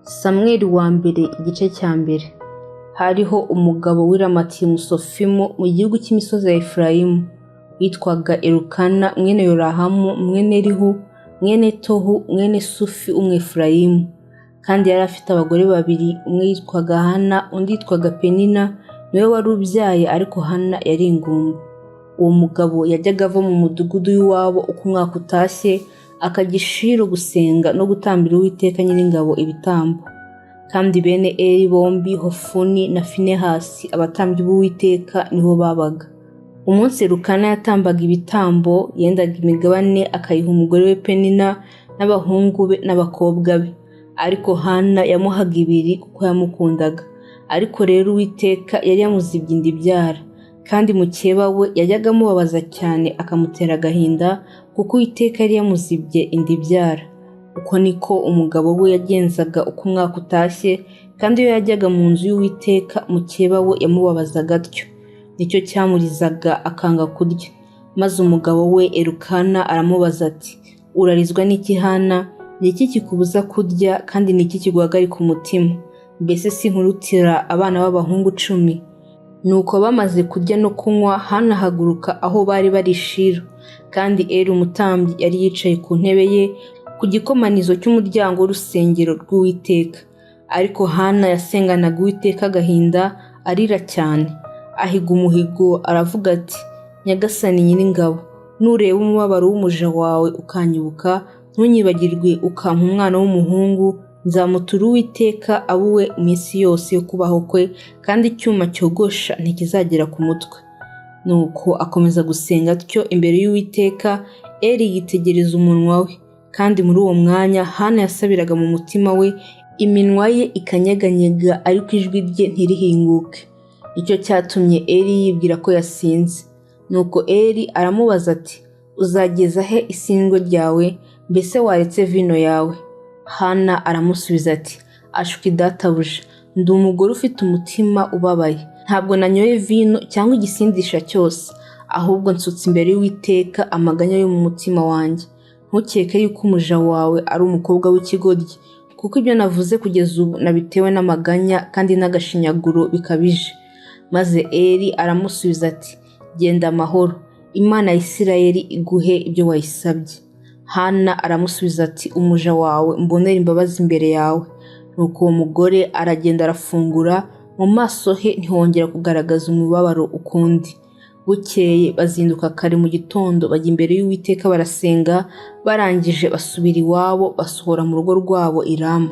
Samweli wa mbere igice cya mbere. Hariho umugabo w'iramatimu Sofimu mu gihugu cy'imisozi ya Efurayimu witwaga Elukana mwene Yorahamu mwene Elihu mwene Tohu mwene Sufi Umwefurayimu, kandi yari afite abagore babiri, umwe yitwaga Hana undi yitwaga Penina, niwe wari ubyaye, ariko Hana yari ingumba. Uwo mugabo yajyaga ava mu mudugudu w'iwabo uko umwaka utashye akajya i Shilo gusenga no gutambira Uwiteka Nyiringabo ibitambo. Kandi bene Eli bombi, Hofuni na Finehasi, abatambyi b'Uwiteka, niho babaga. Umunsi Elukana yatambaga ibitambo, yendaga imigabane akayiha umugore we Penina n'abahungu be n'abakobwa be, ariko Hana yamuhaga ibiri kuko yamukundaga. Ariko rero Uwiteka yari yamuzibye inda ibyara, kandi mukeba we yajyaga amubabaza cyane akamutera agahinda kuko Uwiteka yari yamuzibye inda ibyara. Uko niko umugabo we yagenzaga uko umwaka utashye, kandi iyo yajyaga mu nzu y'Uwiteka mukeba we yamubabazaga atyo, nicyo cyamurizaga akanga kurya. Maze umugabo we Elukana aramubaza ati, urarizwa n'iki Hana? Ni iki kikubuza kurya, kandi ni iki kiguhagarika umutima? Mbese sinkurutira abana b'abahungu 10? Nuko bamaze kurya no kunywa, Hana ahaguruka aho bari bari Shilo, kandi Eli umutambyi yari yicaye ku ntebe ye ku gikomanizo cy'umuryango w'urusengero rw'Uwiteka. Ariko Hana yasenganaga Uwiteka agahinda, arira cyane, ahiga umuhigo, aravuga ati, Nyagasani Nyiringabo, nureba umubabaro w'umuja wawe ukanyibuka, ntunyibagirwe ukampa umwana w'umuhungu, nzamutura Uwiteka abe uwe iminsi yose yo kubaho kwe, kandi icyuma cyogosha ntikizagera ku mutwe. Nuko akomeza gusenga atyo imbere y'Uwiteka. Eli yitegereza umunwa we, kandi muri uwo mwanya Hana yasabiraga mu mutima we, iminwa ye ikanyeganyega, ariko ijwi rye ntirihinguke. Nicyo cyatumye Eli yibwira ko yasinze. Nuko Eli aramubaza ati, uzageza he isindwe ryawe? Mbese waretse vino yawe? Hana aramusubiza ati, ashwi databuja, ndi umugore ufite umutima ubabaye. Ntabwo nanyoye vino cyangwa igisindisha cyose, ahubwo nsutse imbere y'Uwiteka amaganya yo mu mutima wanjye. Ntukeke yuko umuja wawe ari umukobwa w'ikigoryi, kuko ibyo navuze kugeza ubu nabitewe n'amaganya kandi n'agashinyaguro bikabije. Maze Eli aramusubiza ati, genda amahoro, Imana ya Isirayeli iguhe ibyo wayisabye. Hana aramusubiza ati, umuja wawe mbonera imbabazi imbere yawe. Nuko uwo mugore aragenda arafungura, mu maso he ntihongera kugaragaza umubabaro ukundi. Bukeye bazinduka kare mu gitondo, bajya imbere y'Uwiteka barasenga, barangije basubira iwabo, basohora mu rugo rwabo i Rama.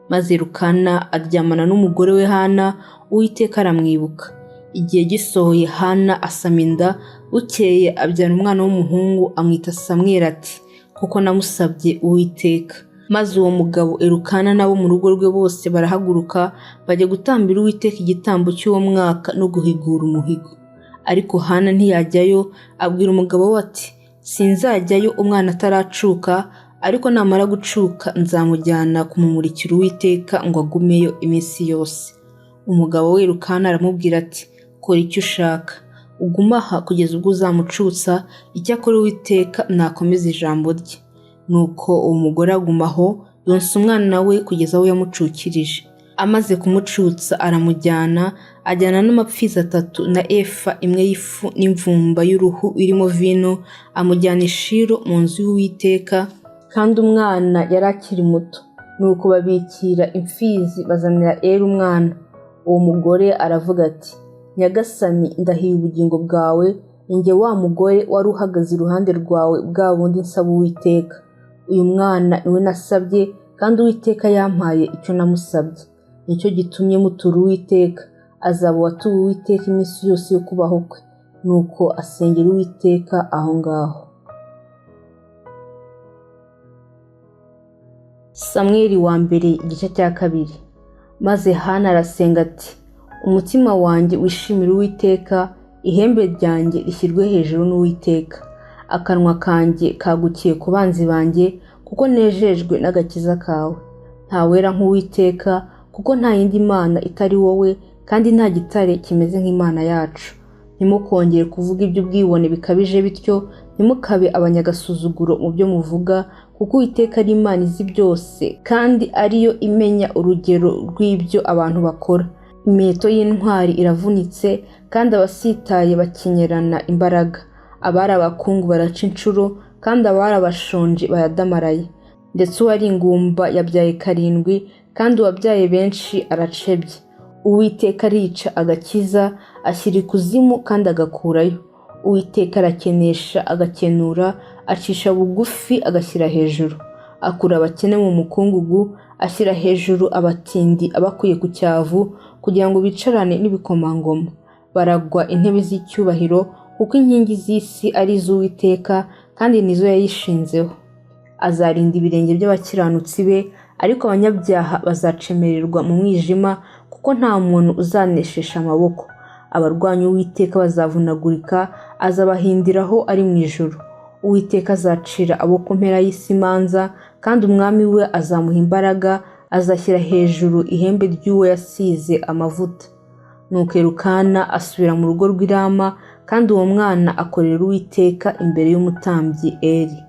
Maze Elukana aryamana n'umugore we Hana, Uwiteka aramwibuka. Igihe gisohoye Hana asama inda, bukeye abyara umwana w'umuhungu, amwita Samweli ati, kuko namusabye Uwiteka. Maze uwo mugabo Elukana n'abo mu rugo rwe bose barahaguruka, bajya gutambira Uwiteka igitambo cy'uwo mwaka no guhigura umuhigo. Ariko Hana ntiyajyayo, abwira umugabo we ati, sinzajyayo umwana ataracuka, ariko namara gucuka nzamujyana kumumurikira Uwiteka ngo agumeyo iminsi yose. Umugabo we Elukana aramubwira ati, kora icyo ushaka, uguma aha kugeza ubwo uzamucutsa, icyakora Uwiteka nakomeza ijambo rye. Nuko uwo mugore agumaho, yonsa umwana we kugeza aho yamucukirije. Amaze kumucutsa aramujyana, ajyana n'amapfizi 3 na efa imwe y'ifu n'imvumba y'uruhu irimo vino, amujyana i Shilo mu nzu y'Uwiteka, kandi umwana yari akiri muto. Nuko babikira imfizi bazanira Eli umwana. Uwo mugore aravuga ati, Nyagasani ndahiye ubugingo bwawe, ninjye wa mugore wari uhagaze iruhande rwawe bwa bundi nsaba Uwiteka. Uyu mwana niwe nasabye, kandi Uwiteka yampaye icyo namusabye. Nicyo gitumye mutura Uwiteka, azaba uwatuwe Uwiteka iminsi yose yo kubaho kwe. Nuko asengera Uwiteka aho ngaho. Samweli wa mbere igice cya kabiri. Maze Hana arasenga ati, umutima wanjye wishimira Uwiteka, ihembe ryanjye rishyirwe hejuru n'Uwiteka. Akanwa kanjye kagukiye ku banzi banjye, kuko nejejwe n'agakiza kawe. Nta wera nk'Uwiteka, kuko nta yindi mana itari wowe, kandi nta gitare kimeze nk'Imana yacu. Ntimukongere kuvuga iby'ubwibone bikabije bityo, ntimukabe abanyagasuzuguro mu byo muvuga, kuko Uwiteka ari Imana izi byose kandi ariyo imenya urugero rw'ibyo abantu bakora. Imiheto y'intwari iravunitse kandi abasitaye bakenyerana imbaraga. Abari abakungu baraca inshuro kandi abari abashonji bayadamaraye. Ndetse uwari ingumba yabyaye 7 kandi uwabyaye benshi aracebye. Uwiteka arica agakiza, ashyira ikuzimu kandi agakurayo. Uwiteka arakenesha agakenura, acisha bugufi agashyira hejuru. Akura abakene mu mukungugu, ashyira hejuru abatindi abakuye ku cyavu, kugira ngo bicarane n'ibikomangoma. Baragwa intebe z'icyubahiro, kuko inkingi z'isi ari iz'Uwiteka kandi nizo yayishinzeho. Azarinda ibirenge by'abakiranutsi be, ariko abanyabyaha bazacemererwa mu mwijima, kuko nta muntu uzaneshesha amaboko. Abarwanya Uwiteka bazavunagurika, azabahindiraho ari mu ijuru. Uwiteka azacira abo ku mpera y'isi imanza, kandi umwami we azamuha imbaraga, azashyira hejuru ihembe ry'uwo yasize amavuta. Nuko Elukana asubira mu rugo rw'i Rama, kandi uwo mwana akorera Uwiteka imbere y'umutambyi Eli.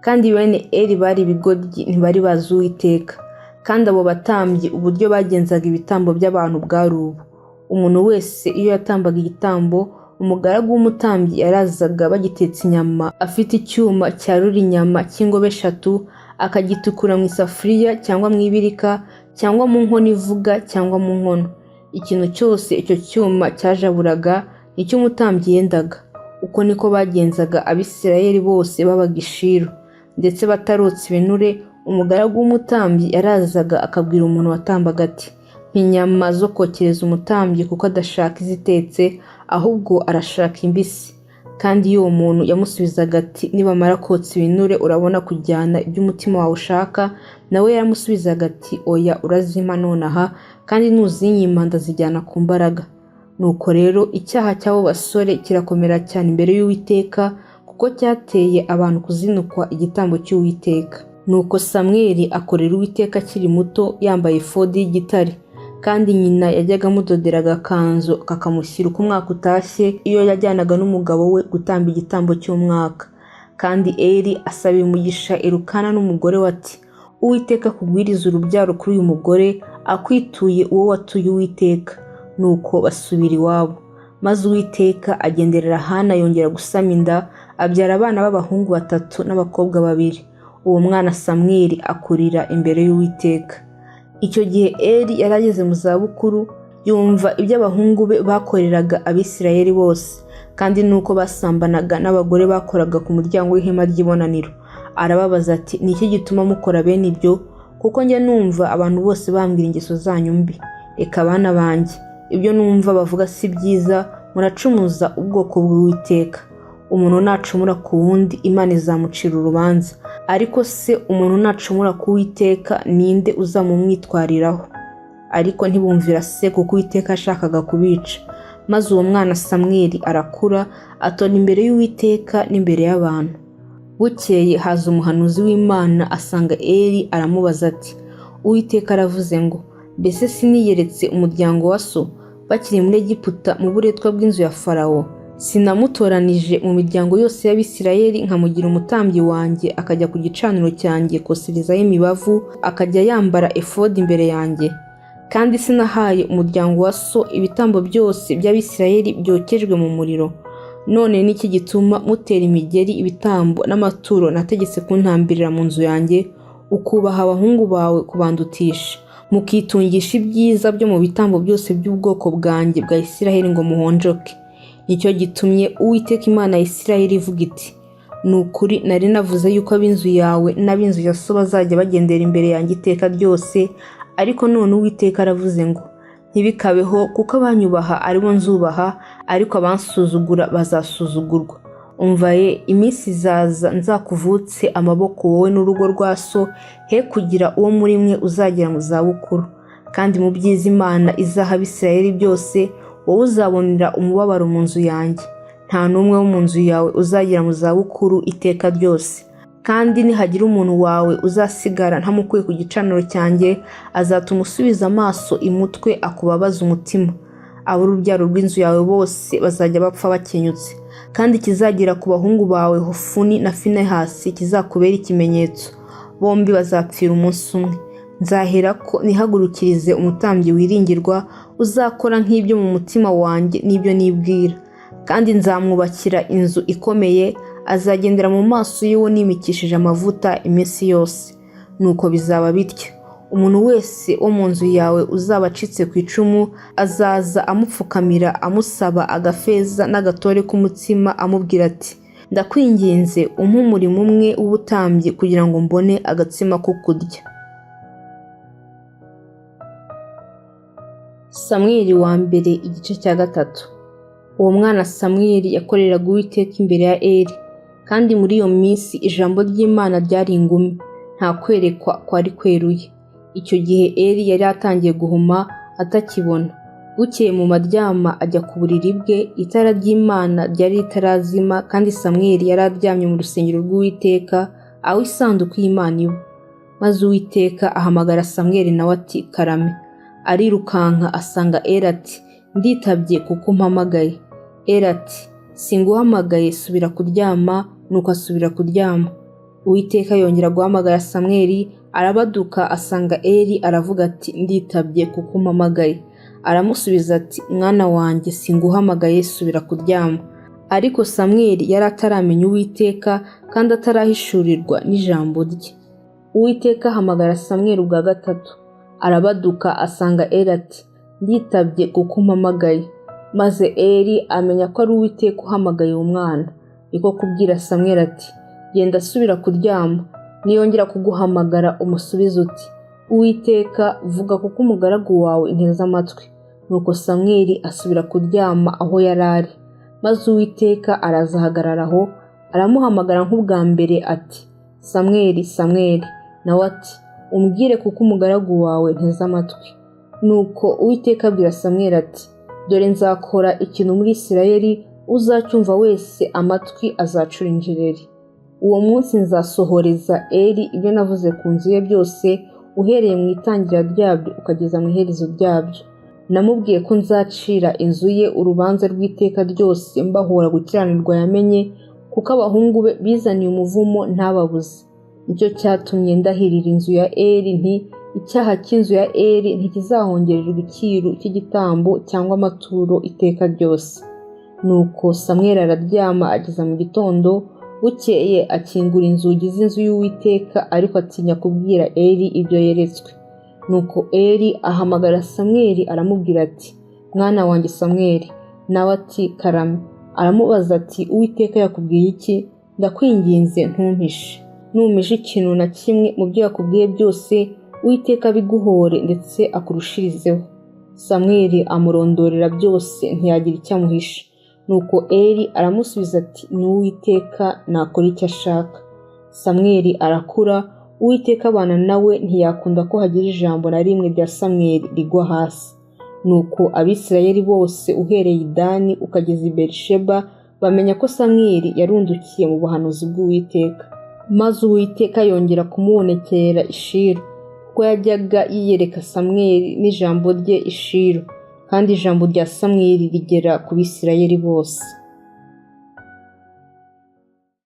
Kandi bene Eli bari ibigoryi, ntibari bazi Uwiteka. Kandi abo batambyi uburyo bagenzaga ibitambo by'abantu bwari ubu: umuntu wese iyo yatambaga igitambo, umugaragu w'umutambyi yarazaga bagitetse inyama, afite icyuma cyarura inyama cy'ingobe 3, akagitukura mu isafuriya cyangwa mu ibirika cyangwa mu nkono ivuga cyangwa mu nkono. Ikintu cyose icyo cyuma cyajaburaga nicyo umutambyi yendaga. Uko niko bagenzaga Abisirayeli bose babaga i Shilo. Ndetse batarotse ibinure, umugaragu w'umutambyi yarazaga akabwira umuntu watambaga ati: inyama zo kokereza umutambyi, kuko adashaka izitetse ahubwo arashaka imbisi. Kandi iyo uwo muntu yamusubizaga ati: nibamara kotsa ibinure urabona kujyana ibyo umutima wawe ushaka, nawe yaramusubizaga ati: oya, urazima nonaha, kandi nuzinyima ndazijyana ku mbaraga. Nuko rero icyaha cy'abo basore kirakomera cyane imbere y'Uwiteka, kuko cyateye abantu kuzinukwa igitambo cy'Uwiteka. Nuko Samweli akorera Uwiteka akiri muto, yambaye efodi y'igitare. Kandi nyina yajyaga amudodera agakanzu kakamushyira uko umwaka utashye, iyo yajyanaga n'umugabo we gutamba igitambo cy'umwaka. Kandi Eli asabira umugisha Elukana n'umugore we ati: Uwiteka akugwirize urubyaro kuri uyu mugore, akwituye uwo watuye Uwiteka. Nuko basubira iwabo. Maze Uwiteka agenderera Hana, yongera gusama inda, abyara abana b'abahungu 3 n'abakobwa 2. Uwo mwana Samweli akurira imbere y'Uwiteka. Icyo gihe Eli yarageze mu zabukuru, yumva ibyo abahungu be bakoreraga Abisirayeli bose, kandi nuko basambanaga n'abagore bakoraga ku muryango w'ihema ry'ibonaniro. Arababaza ati: ni iki gituma mukora bene ibyo? Kuko njya numva abantu bose bambwira ingeso zanyu mbi. Reka abana banjye, ibyo numva bavuga si byiza, muracumuza ubwoko bw'Uwiteka. Umuntu nacumura ku wundi, Imana izamucira urubanza. Ariko se umuntu nacumura ku Uwiteka, ninde uzamumwitwariraho? Ariko ntibumvira se, kuko Uwiteka ashakaga kubica. Maze uwo mwana Samweli arakura, atona imbere y'Uwiteka n'imbere y'abantu. Bukeye haza umuhanuzi w'Imana, asanga Eli, aramubaza ati: Uwiteka aravuze ngo, mbese siniyeretse umuryango wa so bakiri muri Egiputa mu buretwa bw'inzu ya Farawo? Sinamutoranije mu miryango yose y'Abisirayeli nkamugira umutambyi wanjye, akajya ku gicaniro cyanjye koserezaho imibavu, akajya yambara efodi imbere yanjye? Kandi sinahaye umuryango wa so ibitambo byose by'Abisirayeli byokejwe mu muriro? None niki gituma mutera imigeri ibitambo n'amaturo nategetse kuntambirira mu nzu yanjye, ukubaha abahungu bawe kubandutisha, mukitungisha ibyiza byo mu bitambo byose by'ubwoko bwanjye bwa Isirayeli ngo muhonjoke? Nicyo gitumye Uwiteka Imana ya Isirayeli ivuga iti: nukuri nari navuze yuko ab'inzu yawe n'ab'inzu ya so bazajya bagendera imbere yanjye iteka ryose, ariko none Uwiteka aravuze ngo, ntibikabeho, kuko abanyubaha aribo nzubaha, ariko abansuzugura bazasuzugurwa. Umva ye, iminsi izaza nzakuvutse amaboko wowe n'urugo rwa so, he kugira uwo muri mwe uzagera mu zabukuru. Kandi mu byiza Imana izaha Abisirayeli byose, wowe uzabonera umubabaro mu nzu yanjye. Nta n'umwe wo mu nzu yawe uzagera mu zabukuru iteka ryose. Kandi nihagira umuntu wawe uzasigara ntamukuye ku gicaniro cyanjye, azatuma usubiza amaso imutwe akubabaza umutima. ab'urubyaro rw'inzu yawe bose bazajya bapfa bakenyutse, kandi kizagira ku bahungu bawe Hofuni na Finehasi kizakubera ikimenyetso, bombi bazapfira umunsi umwe. Nzaherako nihagurukirize umutambyi wiringirwa uzakora nk'ibyo mu mutima wanjye n'ibyo nibwira, kandi nzamwubakira inzu ikomeye, azagendera mu maso y'uwo nimikishije amavuta iminsi yose. Nuko bizaba bityo, umuntu wese wo mu nzu yawe uzaba acitse ku icumu azaza amupfukamira amusaba agafeza n'agatore k'umutsima amubwira ati, ndakwinginze umpe umurimo umwe w'ubutambyi kugira ngo mbone agatsima ko kurya. Samweli wa mbere igice cya 3. Uwo mwana Samweli yakoreraga Uwiteka imbere ya Eli, kandi muri iyo minsi ijambo ry'Imana ryari ingumi, nta kwerekwa kwari kweruye. Icyo gihe Eli yari atangiye guhuma atakibona. Bukeye mu maryama ajya ku buriri bwe, itara ry'Imana ryari ritarazima, kandi Samweli yari aryamye mu rusengero rw'Uwiteka aho isanduku y'Imana iba. Maze Uwiteka ahamagara Samweli nawe ati, karame. Arirukanka asanga Eli ati, nditabye kuko umpamagaye. Eli ati, singuhamagaye, subira kuryama. Nuko asubira kuryama. Uwiteka yongera guhamagara Samweli, arabaduka asanga Eli aravuga ati, nditabye kuko umpamagaye. Aramusubiza ati, mwana wanjye, singuhamagaye, subira kuryama. Ariko Samweli yari ataramenya Uwiteka kandi atarahishurirwa n'ijambo rye. Uwiteka ahamagara Samweli ubwa 3. Arabaduka asanga Eli ati, nditabye kuko umpamagaye. Maze Eli amenya ko ari Uwiteka uhamagaye umwana. Niko kubwira Samweli ati, genda subira kuryama, niyongera kuguhamagara umusubize uti, Uwiteka vuga kuko umugaragu wawe nteze amatwi. Nuko Samweli asubira kuryama aho yari ari. Maze Uwiteka araza ahagarara aho, aramuhamagara nk'ubwa mbere ati, Samweli, Samweli. Nawe ati, umbwire kuko umugaragu wawe nteze amatwi. Nuko Uwiteka abwira Samweli ati, dore nzakora ikintu muri Isirayeli, uzacyumva wese amatwi azacura injereri. Uwo munsi nzasohoreza Eli ibyo navuze ku nzu ye byose, uhereye mu itangira ryabyo ukageza mu iherezo ryabyo. Namubwiye ko nzacira inzu ye urubanza rw'iteka ryose, mbahora gukiranirwa yamenye, kuko abahungu be bizaniye umuvumo ntababuze. Nicyo cyatumye ndahirira inzu ya Eli nti, icyaha cy'inzu ya Eli ntikizahongererwa icyiru cy'igitambo cyangwa amaturo iteka ryose. Nuko Samweli araryama ageza mu gitondo. Bukeye akingura inzugi z'inzu y'Uwiteka, ariko atinya kubwira Eli ibyo yeretswe. Nuko Eli ahamagara Samweli aramubwira ati, mwana wanjye Samweli. Nawe ati, karame. Aramubaza ati, Uwiteka yakubwiye iki? Ndakwinginze ntumpishe. Numpishe ikintu na kimwe mu byo yakubwiye byose, Uwiteka abiguhore ndetse akurushirizeho. Samweli amurondorera byose, ntiyagira icyo amuhisha. Nuko Eli aramusubiza ati, ni Uwiteka, nakora icyo ashaka. Samweli arakura, Uwiteka abana nawe, ntiyakunda ko hagira ijambo na rimwe rya Samweli rigwa hasi. Nuko Abisirayeli bose uhereye i Dani ukageza i Berisheba bamenya ko Samweli yarundukiye mu buhanuzi bw'Uwiteka. Maze Uwiteka yongera kumubonekera i Shilo, kuko yajyaga yiyereka Samweli n'ijambo rye i Shilo, kandi ijambo rya Samweli rigera ku Bisirayeli bose.